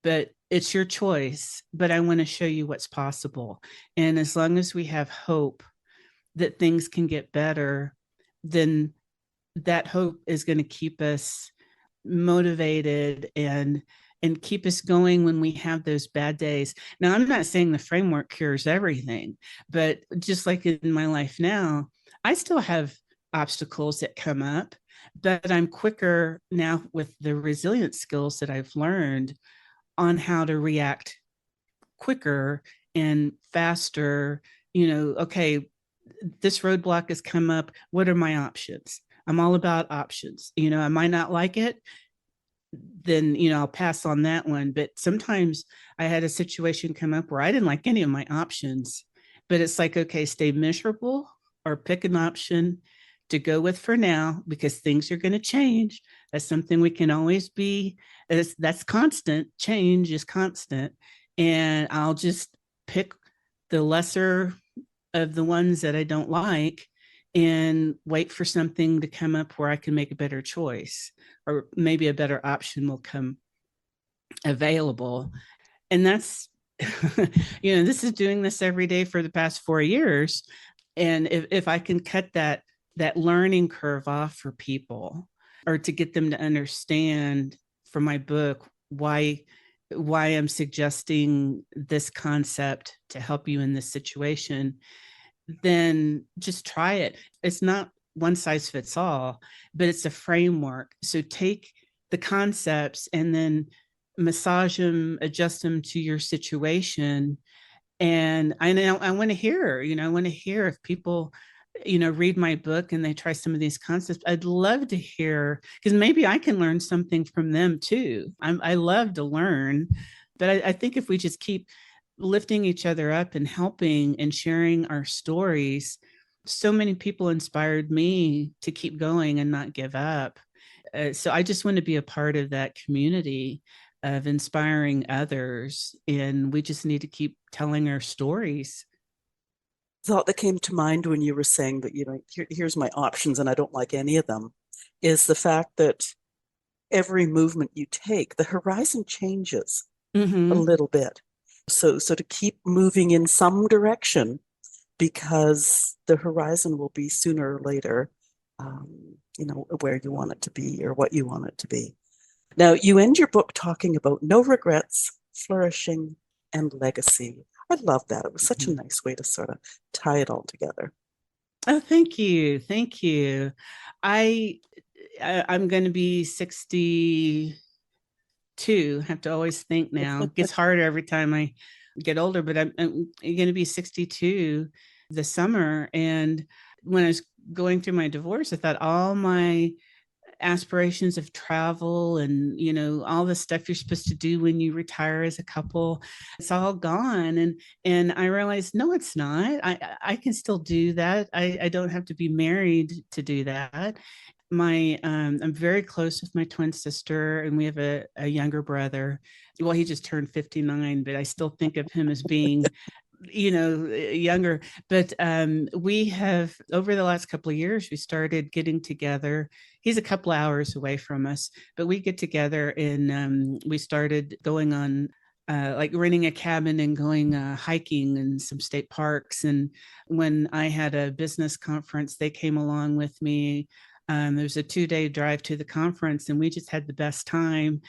but it's your choice. But I want to show you what's possible. And as long as we have hope that things can get better, then that hope is going to keep us motivated and keep us going when we have those bad days. Now, I'm not saying the framework cures everything, but just like in my life now, I still have obstacles that come up, but I'm quicker now with the resilience skills that I've learned on how to react quicker and faster. You know, okay, this roadblock has come up. What are my options? I'm all about options. You know, I might not like it, then, you know, I'll pass on that one. But sometimes I had a situation come up where I didn't like any of my options, but it's like, okay, stay miserable or pick an option to go with for now, because things are going to change. That's something we can always be, that's constant. Change is constant. And I'll just pick the lesser of the ones that I don't like and wait for something to come up where I can make a better choice, or maybe a better option will come available. And that's, you know, this is doing this every day for the past 4 years. And if I can cut that learning curve off for people, or to get them to understand from my book why I'm suggesting this concept to help you in this situation, then just try it. It's not one size fits all, but it's a framework. So take the concepts and then massage them, adjust them to your situation. And I know I want to hear, you know, I want to hear if people, you know, read my book and they try some of these concepts. I'd love to hear, because maybe I can learn something from them too. I love to learn, but I think if we just keep lifting each other up and helping and sharing our stories, so many people inspired me to keep going and not give up. So I just want to be a part of that community of inspiring others, and we just need to keep telling our stories. Thought that came to mind when you were saying that, you know, here's my options and I don't like any of them, is the fact that every movement you take, the horizon changes a Mm-hmm. little bit. So to keep moving in some direction, because the horizon will be sooner or later, you know, where you want it to be or what you want it to be. Now, you end your book talking about no regrets, flourishing, and legacy. I love that. It was such a Mm-hmm. nice way to sort of tie it all together. Oh, thank you. Thank you. I, I'm going to be 62. I have to always think now. It gets harder every time I get older, but I'm going to be 62 this summer. And when I was going through my divorce, I thought all my aspirations of travel and all the stuff you're supposed to do when you retire as a couple, it's all gone. And I realized, no, it's not. I can still do that. I don't have to be married to do that. I'm very close with my twin sister, and we have a younger brother. Well, he just turned 59, but I still think of him as being younger. But we have, over the last couple of years, we started getting together. He's a couple hours away from us, but we get together and we started going on like renting a cabin and going hiking in some state parks. And when I had a business conference, they came along with me. There was a 2-day drive to the conference, and we just had the best time.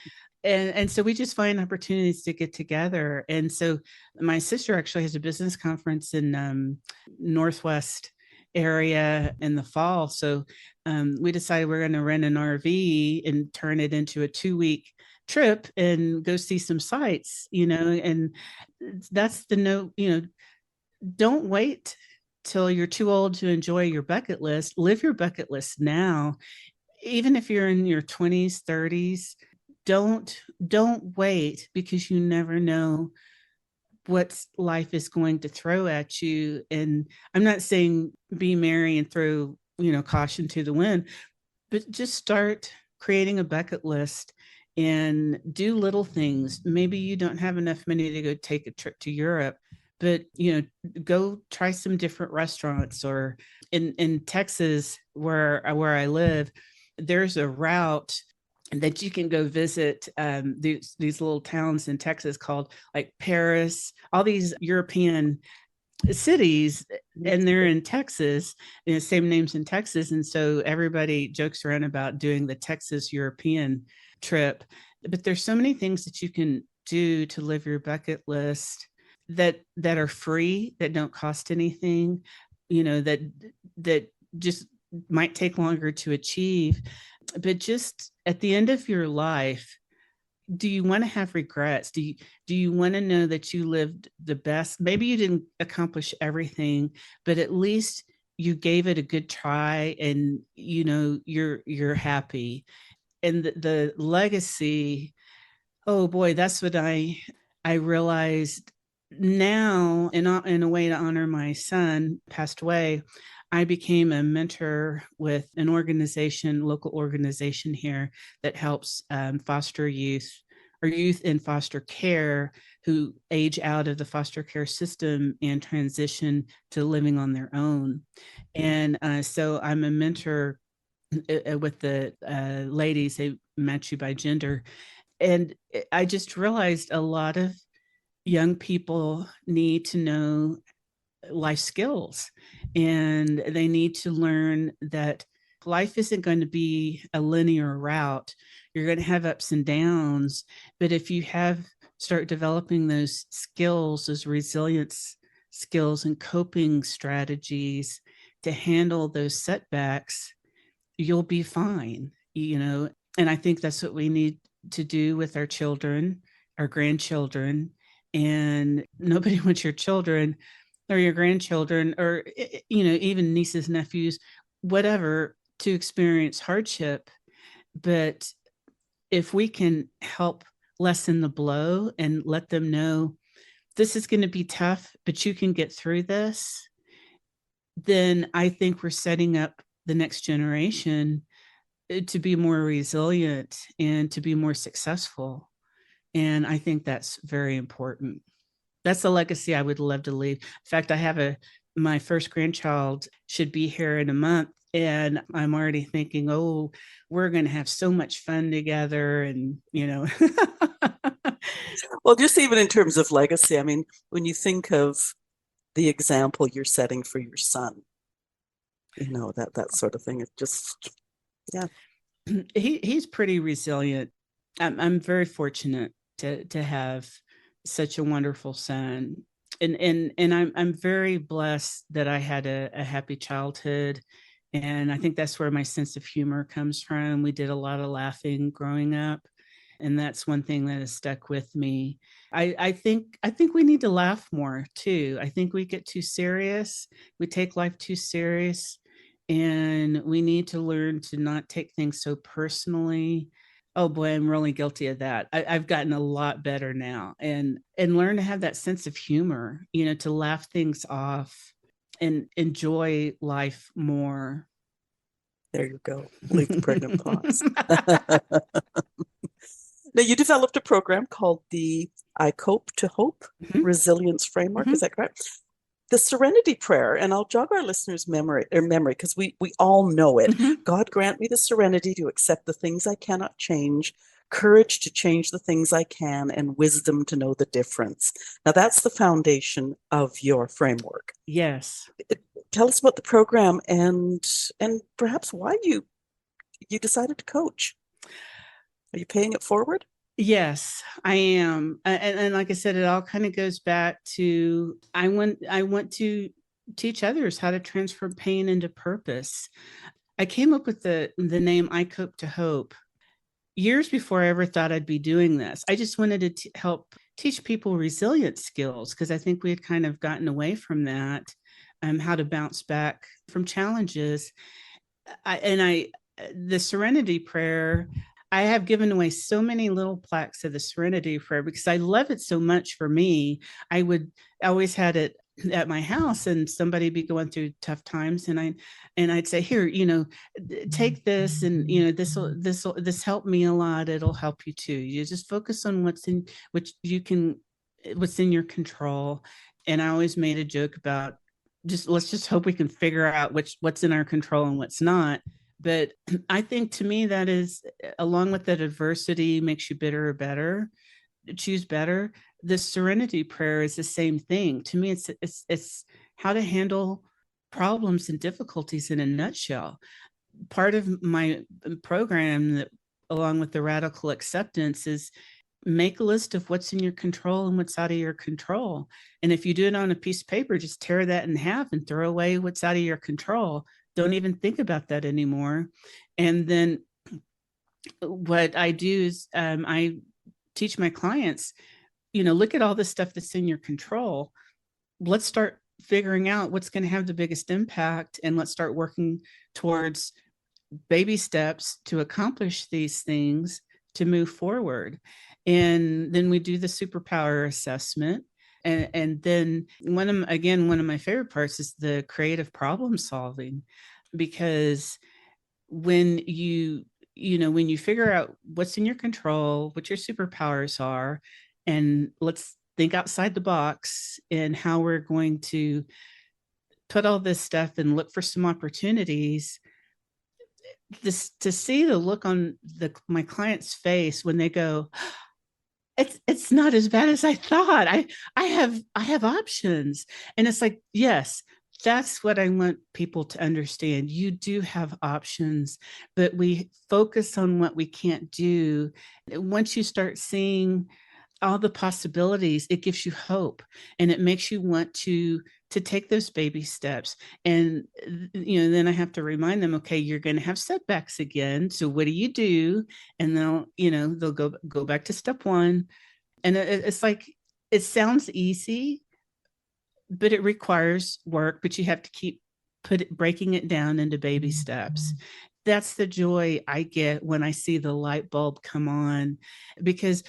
And so we just find opportunities to get together. And so my sister actually has a business conference in Northwest area in the fall. So we decided we're going to rent an RV and turn it into a 2-week trip and go see some sights, and that's the note, don't wait till you're too old to enjoy your bucket list. Live your bucket list now. Even if you're in your 20s, 30s, don't wait, because you never know what life is going to throw at you. And I'm not saying be merry and throw, caution to the wind, but just start creating a bucket list and do little things. Maybe you don't have enough money to go take a trip to Europe, but go try some different restaurants. Or in Texas, where I live, there's a route that you can go visit these little towns in Texas called like Paris, all these European cities, and they're in Texas, same names in Texas. And so everybody jokes around about doing the Texas European trip. But there's so many things that you can do to live your bucket list that are free, that don't cost anything, that just might take longer to achieve. But just at the end of your life, do you want to have regrets? Do you want to know that you lived the best? Maybe you didn't accomplish everything, but at least you gave it a good try, and you're happy. And the legacy, oh boy, that's what I realized now. In a way to honor my son, passed away, I became a mentor with an local organization here that helps foster youth, or youth in foster care, who age out of the foster care system and transition to living on their own. And so I'm a mentor with the ladies. They match you by gender. And I just realized a lot of young people need to know life skills, and they need to learn that life isn't going to be a linear route. You're going to have ups and downs, but if you start developing those skills, those resilience skills and coping strategies to handle those setbacks, you'll be fine. And I think that's what we need to do with our children, our grandchildren. And nobody wants your children or your grandchildren, or even nieces, nephews, whatever, to experience hardship. But if we can help lessen the blow and let them know this is going to be tough, but you can get through this, then I think we're setting up the next generation to be more resilient and to be more successful. And I think that's very important. That's a legacy I would love to leave. In fact, I have my first grandchild should be here in a month, and I'm already thinking, oh, we're going to have so much fun together. And, Well, just even in terms of legacy, I mean, when you think of the example you're setting for your son, that sort of thing, it just, yeah. He's pretty resilient. I'm very fortunate to have such a wonderful son, and I'm very blessed that I had a happy childhood. And I think that's where my sense of humor comes from. We did a lot of laughing growing up, and that's one thing that has stuck with me. I think we need to laugh more too. I think we get too serious. We take life too serious, and we need to learn to not take things so personally. Oh boy, I'm really guilty of that. I've gotten a lot better now, and learn to have that sense of humor, to laugh things off and enjoy life more. There you go. Leave the pregnant pause. Now, you developed a program called the I Cope to Hope Mhm, Resilience Framework. Is mhm, that correct? The Serenity Prayer, and I'll jog our listeners' memory because we all know it. mhm. God grant me the serenity to accept the things I cannot change, courage to change the things I can, and wisdom to know the difference. Now, that's the foundation of your framework. Yes. Tell us about the program and perhaps why you decided to coach. Are you paying it forward? Yes, I am. And like I said, it all kind of goes back to I want to teach others how to transfer pain into purpose. I came up with the name I Cope to Hope years before I ever thought I'd be doing this. I just wanted to help teach people resilience skills because I think we had kind of gotten away from that, how to bounce back from challenges. I the Serenity Prayer. I have given away so many little plaques of the Serenity Prayer because I love it so much. For me, I always had it at my house, and somebody be going through tough times, and I'd say, here, take this, and this helped me a lot. It'll help you too. You just focus on what's in your control. And I always made a joke about, just let's just hope we can figure out what's in our control and what's not. But I think, to me, that is, along with that, adversity makes you bitter or better, choose better. The Serenity Prayer is the same thing. To me, it's how to handle problems and difficulties in a nutshell. Part of my program, that, along with the radical acceptance, is make a list of what's in your control and what's out of your control. And if you do it on a piece of paper, just tear that in half and throw away what's out of your control. Don't even think about that anymore. And then what I do is, I teach my clients, look at all the stuff that's in your control. Let's start figuring out what's going to have the biggest impact, and let's start working towards baby steps to accomplish these things, to move forward. And then we do the superpower assessment. And then one of my favorite parts is the creative problem solving, because when when you figure out what's in your control, what your superpowers are, and let's think outside the box and how we're going to put all this stuff and look for some opportunities, this to see the look on my client's face when they go, it's not as bad as I thought. I have options. And it's like, yes, that's what I want people to understand. You do have options, but we focus on what we can't do. Once you start seeing all the possibilities, it gives you hope, and it makes you want to take those baby steps. And then I have to remind them, okay, you're going to have setbacks again, so what do you do? And they'll go back to step one. And it's like, it sounds easy, but it requires work. But you have to keep breaking it down into baby steps. That's the joy I get when I see the light bulb come on, because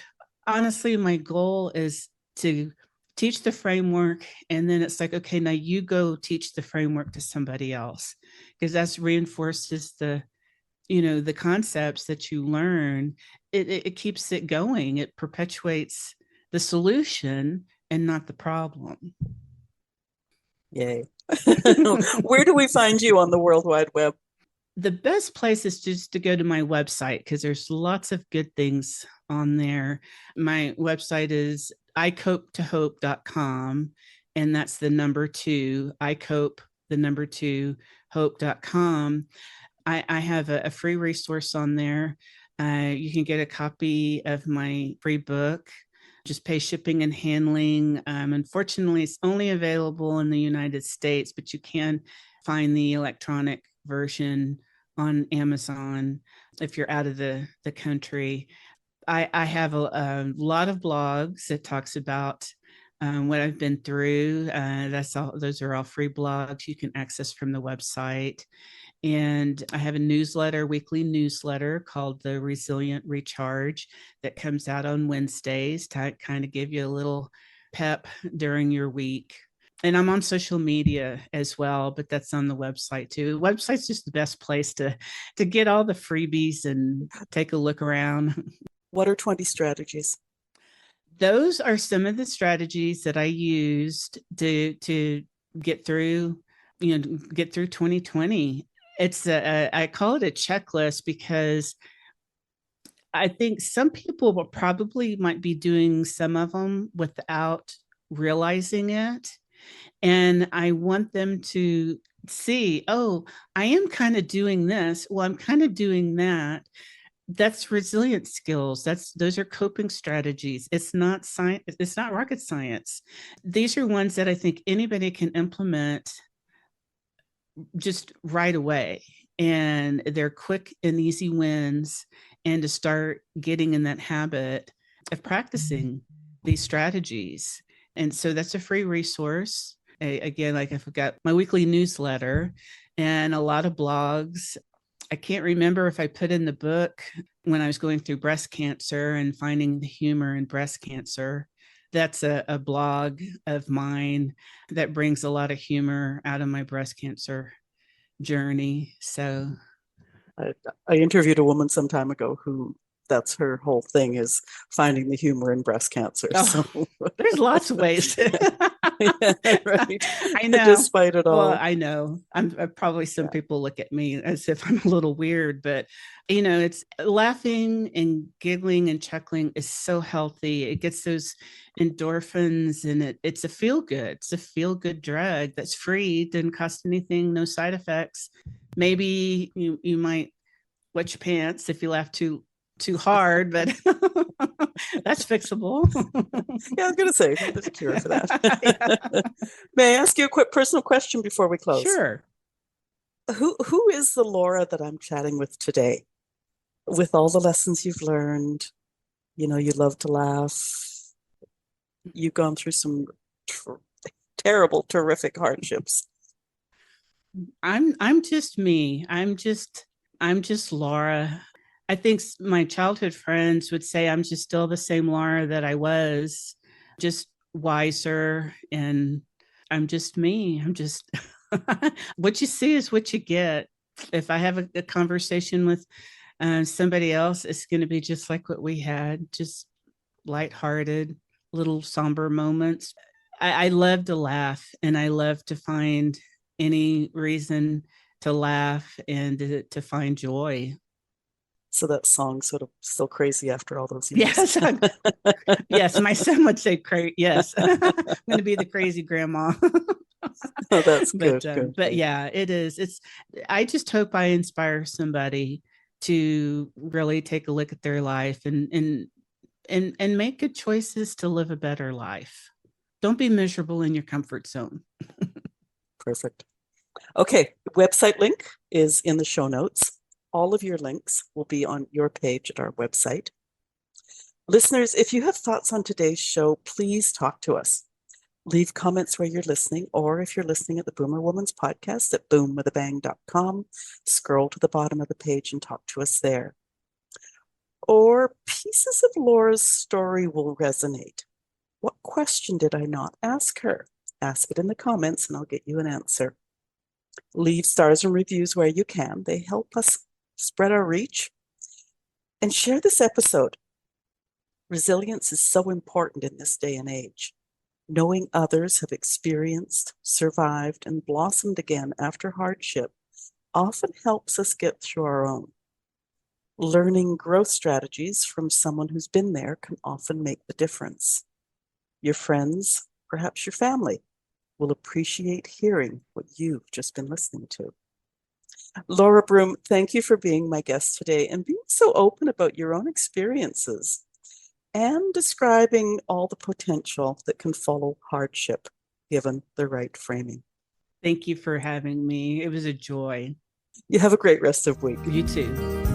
honestly, my goal is to teach the framework, and then it's like, okay, now you go teach the framework to somebody else, because that's reinforces the concepts that you learn. It keeps it going. It perpetuates the solution and not the problem. Yay. Where do we find you on the World Wide Web? The best place is just to go to my website, because there's lots of good things on there. My website is icopetohope.com, and that's the number two, icope, the number two, hope.com. I have a free resource on there. You can get a copy of my free book. Just pay shipping and handling. Unfortunately, it's only available in the United States, but you can find the electronic version on Amazon if you're out of the country. I have a lot of blogs that talks about what I've been through. Those are all free blogs you can access from the website. And I have a newsletter, weekly newsletter called the Resilient Recharge that comes out on Wednesdays to kind of give you a little pep during your week. And I'm on social media as well, but that's on the website too. The website's just the best place to get all the freebies and take a look around. What are 20 strategies? Those are some of the strategies that I used to get through, get through 2020. I call it a checklist because I think some people will probably might be doing some of them without realizing it. And I want them to see, oh, I am kind of doing this. Well, I'm kind of doing that. That's resilient skills. Those are coping strategies. It's not science. It's not rocket science. These are ones that I think anybody can implement just right away. And they're quick and easy wins. And to start getting in that habit of practicing these strategies. And so that's a free resource. Again, like I've got my weekly newsletter and a lot of blogs. I can't remember if I put in the book when I was going through breast cancer and finding the humor in breast cancer. That's a blog of mine that brings a lot of humor out of my breast cancer journey. So I interviewed a woman some time ago who that's her whole thing is finding the humor in breast cancer. Oh, so there's lots of ways. yeah, right. I know. Despite it all. Well, I know. I'm probably some people look at me as if I'm a little weird, but it's laughing and giggling and chuckling is so healthy. It gets those endorphins and it's a feel good. It's a feel good drug that's free, didn't cost anything, no side effects. Maybe you might wet your pants if you laugh too hard, but that's fixable. Yeah, I was going to say, there's a cure for that. May I ask you a quick personal question before we close? Sure. Who is the Laura that I'm chatting with today? With all the lessons you've learned, you love to laugh. You've gone through some terrible, terrific hardships. I'm just me. I'm just Laura. I think my childhood friends would say I'm just still the same Laura that I was, just wiser. And I'm just me. I'm just what you see is what you get. If I have a conversation with somebody else, it's going to be just like what we had, just lighthearted, little somber moments. I love to laugh and I love to find any reason to laugh and to find joy. So that song's sort of still crazy after all those years. Yes. Yes. My son would say, yes, I'm going to be the crazy grandma. Oh, that's good. But yeah, it is. I just hope I inspire somebody to really take a look at their life and make good choices to live a better life. Don't be miserable in your comfort zone. Perfect. Okay. Website link is in the show notes. All of your links will be on your page at our website. Listeners, if you have thoughts on today's show, please talk to us. Leave comments where you're listening, or if you're listening at the Boomer Woman's podcast at boomwithabang.com, scroll to the bottom of the page and talk to us there. Or pieces of Laura's story will resonate. What question did I not ask her? Ask it in the comments and I'll get you an answer. Leave stars and reviews where you can. They help us spread our reach. And share this episode. Resilience is so important in this day and age. Knowing others have experienced, survived, and blossomed again after hardship often helps us get through our own. Learning growth strategies from someone who's been there can often make the difference. Your friends, perhaps your family, will appreciate hearing what you've just been listening to. Laura Broome, thank you for being my guest today and being so open about your own experiences and describing all the potential that can follow hardship given the right framing. Thank you for having me. It was a joy. You have a great rest of the week. You too.